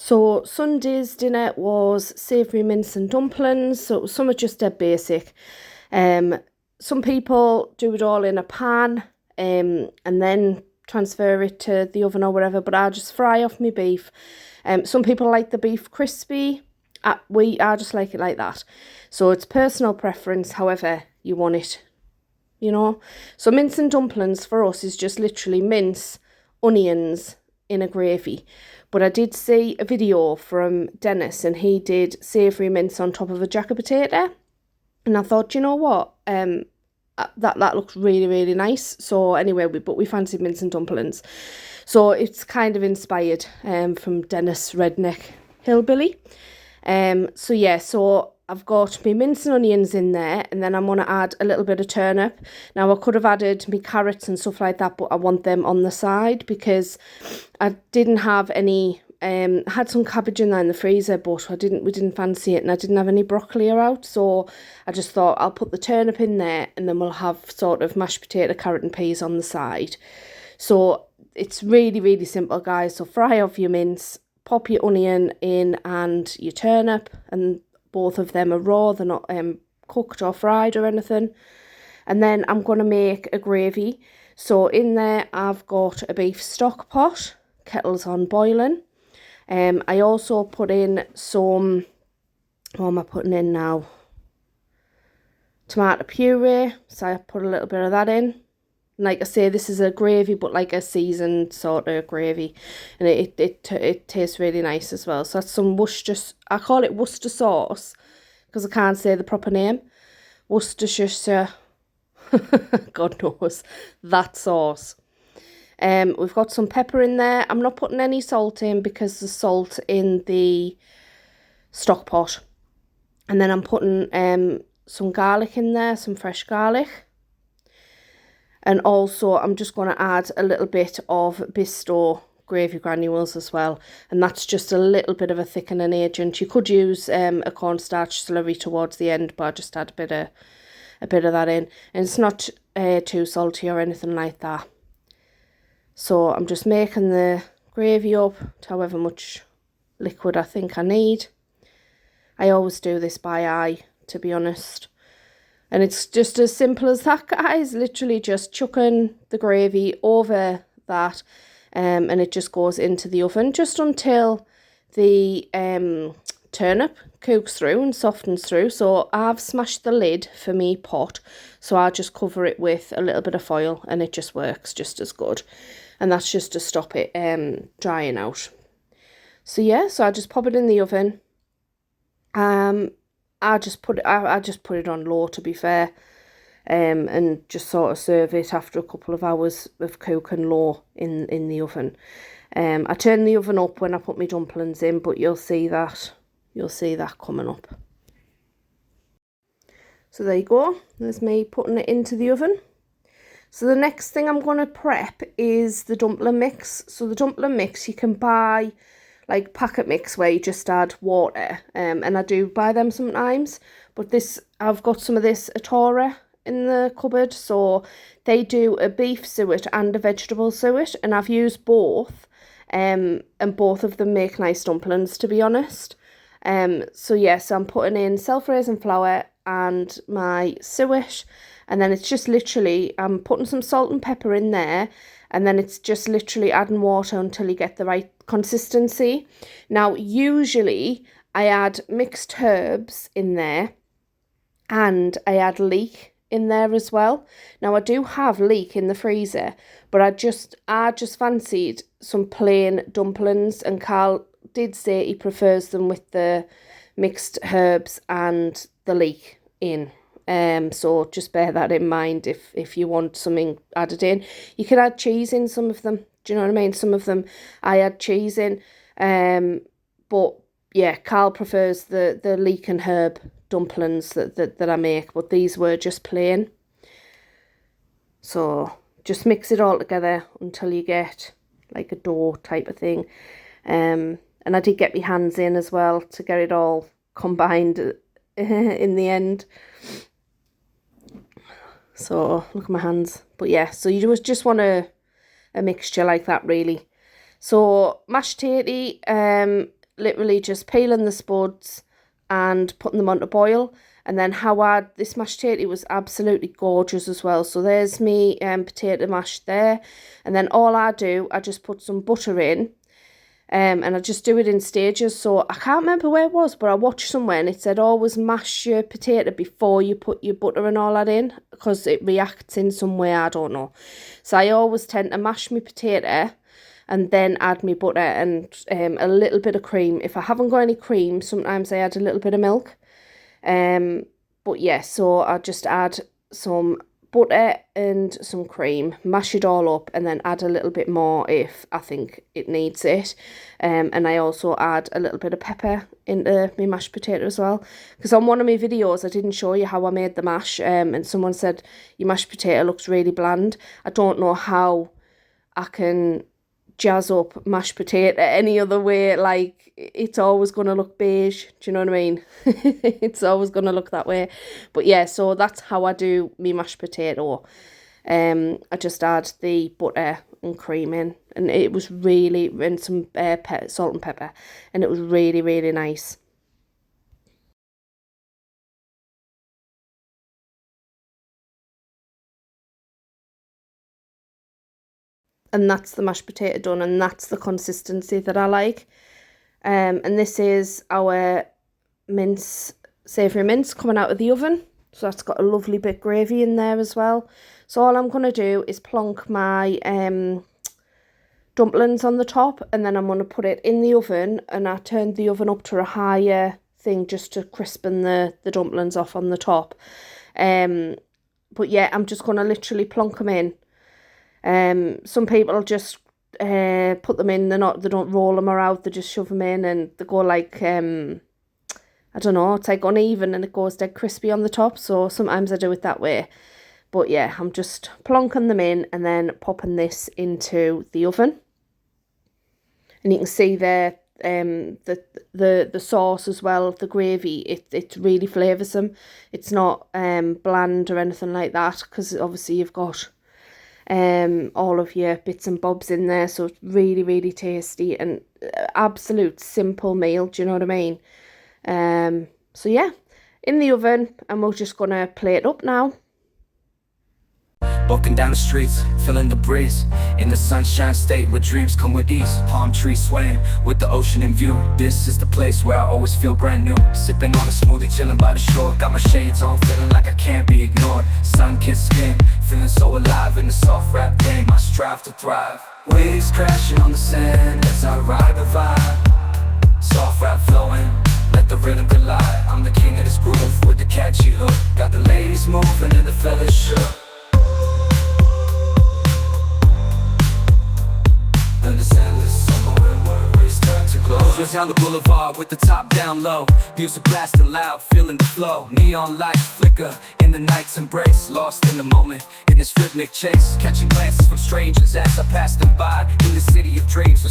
So Sunday's dinner was savoury mince and dumplings. So it was somewhat just dead basic. Some people do it all in a pan and then transfer it to the oven or whatever, but I just fry off my beef. Some people like the beef crispy. I just like it like that. So it's personal preference, however you want it, you know. So mince and dumplings for us is just literally mince, onions in a gravy. But I did see a video from Dennis and he did savoury mince on top of a jacket potato. And I thought, you know what, that looks really, really nice. So anyway, we fancied mince and dumplings. So it's kind of inspired from Dennis Redneck Hillbilly. So yeah, so I've got my mince and onions in there, and then I'm going to add a little bit of turnip. Now, I could have added my carrots and stuff like that, but I want them on the side because I didn't have any. I had some cabbage in there in the freezer, but we didn't fancy it, and I didn't have any broccoli out, so I just thought I'll put the turnip in there, and then we'll have sort of mashed potato, carrot, and peas on the side. So it's really, really simple, guys. So fry off your mince, pop your onion in and your turnip, and both of them are raw, they're not cooked or fried or anything. And then I'm going to make a gravy. So in there I've got a beef stock pot, kettle's on boiling. I also put in some, what am I putting in now? Tomato puree, so I put a little bit of that in. Like I say, this is a gravy, but like a seasoned sort of gravy, and it tastes really nice as well. So that's some Worcester, I call it Worcester sauce because I can't say the proper name. Worcestershire, God knows, that sauce. We've got some pepper in there. I'm not putting any salt in because there's salt in the stock pot. And then I'm putting some garlic in there, some fresh garlic. And also I'm just going to add a little bit of Bisto gravy granules as well. And that's just a little bit of a thickening agent. You could use a cornstarch slurry towards the end, but I just add a bit of that in. And it's not too salty or anything like that. So I'm just making the gravy up to however much liquid I think I need. I always do this by eye, to be honest. And it's just as simple as that, guys. Literally just chucking the gravy over that, and it just goes into the oven just until the turnip cooks through and softens through. So I've smashed the lid for me pot, so I just cover it with a little bit of foil, and it just works just as good. And that's just to stop it drying out. So yeah, so I just pop it in the oven. I just put it on low, to be fair, and just sort of serve it after a couple of hours of cooking low in the oven. I turn the oven up when I put my dumplings in, but you'll see that coming up. So there you go. There's me putting it into the oven. So the next thing I'm going to prep is the dumpling mix. So the dumpling mix, you can buy like packet mix where you just add water, and I do buy them sometimes, but I've got some of this at Atora in the cupboard, so they do a beef suet and a vegetable suet, and I've used both, and both of them make nice dumplings, to be honest. So yes, I'm putting in self-raising flour and my suet, and then it's just literally, I'm putting some salt and pepper in there, and then it's just literally adding water until you get the right consistency. Now, usually I add mixed herbs in there, and I add leek in there as well. Now, I do have leek in the freezer, but I just fancied some plain dumplings, and Carl did say he prefers them with the mixed herbs and the leek in. So just bear that in mind if you want something added in. You can add cheese in some of them. Do you know what I mean? Some of them I add cheese in. But yeah, Carl prefers the leek and herb dumplings that I make, but these were just plain. So just mix it all together until you get like a dough type of thing. And I did get my hands in as well to get it all combined in the end. So look at my hands. But yeah, so you just want a mixture like that, really. So mashed tatty, literally just peeling the spuds and putting them on to boil. And then this mashed potato was absolutely gorgeous as well. So there's me potato mash there. And then all I do, I just put some butter in. And I just do it in stages. So I can't remember where it was, but I watched somewhere and it said always mash your potato before you put your butter and all that in, because it reacts in some way, I don't know. So I always tend to mash my potato and then add my butter and a little bit of cream. If I haven't got any cream, sometimes I add a little bit of milk. But yeah, so I just add some butter and some cream, mash it all up, and then add a little bit more if I think it needs it. And I also add a little bit of pepper into my mashed potato as well, because on one of my videos I didn't show you how I made the mash, and someone said your mashed potato looks really bland. I don't know how I can jazz up mashed potato any other way. Like, it's always going to look beige, do you know what I mean? It's always going to look that way. But yeah, so that's how I do me mashed potato. I just add the butter and cream in, and it was really, and some salt and pepper, and it was really, really nice. And that's the mashed potato done, and that's the consistency that I like. And this is our savoury mince coming out of the oven. So that's got a lovely bit of gravy in there as well. So all I'm going to do is plonk my dumplings on the top, and then I'm going to put it in the oven, and I turned the oven up to a higher thing just to crispen the dumplings off on the top. But yeah, I'm just going to literally plonk them in. Some people just put them in, they don't roll them around, they just shove them in, and they go like, I don't know, it's like uneven and it goes dead crispy on the top. So sometimes I do it that way. But yeah, I'm just plonking them in and then popping this into the oven. And you can see there the sauce as well, the gravy, it really flavoursome. It's not bland or anything like that, because obviously you've got all of your bits and bobs in there, so it's really, really tasty and absolute simple meal, do you know what I mean? So yeah, in the oven, and we're just gonna plate up now. Walking down the streets, feeling the breeze, in the sunshine state where dreams come with ease. Palm trees swaying with the ocean in view. This is the place where I always feel brand new. Sipping on a smoothie, chilling by the shore. Got my shades on, feeling like I can't be ignored. Sun-kissed skin, feeling so alive in the soft rap game. I strive to thrive. Waves crashing on the sand as I ride the vibe. Soft rap flowing, let the rhythm collide. I'm the king of this groove with the catchy hook. Got the ladies moving and the fellas shook. Just down the boulevard with the top down low. Music blasting loud, feeling the flow. Neon lights flicker in the night's embrace. Lost in the moment, in this rhythmic chase. Catching glances from strangers as I pass them by. In the city of dreams,